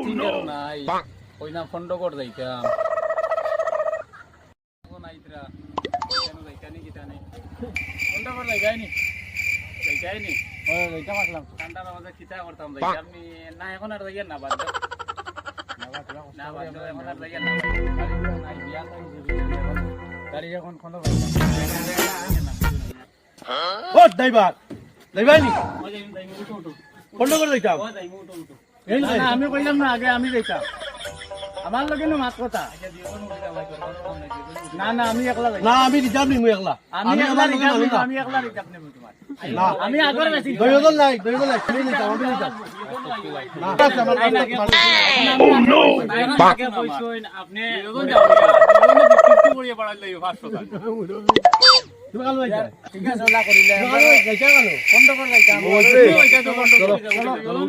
চিন্তা নাই ওই না ফন্ড কর যাইতাম নাইতরা কেন যাইতানি কিটা নেই ফন্ড কর যাইনি যাইতাইনি ও যাইতাম আসলাম ঠান্ডার মাঝে কিটা করতাম যাইতাম আপনি না এখন আর যাইয়েন না বাদ না বাদ এখন আর যাইয়েন না নাই বিয়া গাড়ি এখন ফন্ড কর ও ড্রাইভার ড্রাইভার নি ফন্ড করে যাইতাম না আমি কইলাম না আগে আমি যাইতাম আমার লগে না মাত কথা না না আমি একলা যাই না আমি রিজার্ভ নিমু একলা আমি একলা আমার লগে রিজার্ভ মানুষ না। আমি একলা রিজার্ভ নেব তোমার না আমি আগর বেশি দয়দল নাই খেলে নিতাম আমি নিতাম না আমার ও নো আগে কইছইন আপনি দুজন যাও দুজনে 50 করিয়ে বাড়াইলে 500 তুমি কাল যাইতা ঠিক আছে ওলা করিলে যাইতা গেল বন্ধ করে যাইতাম চলো চলো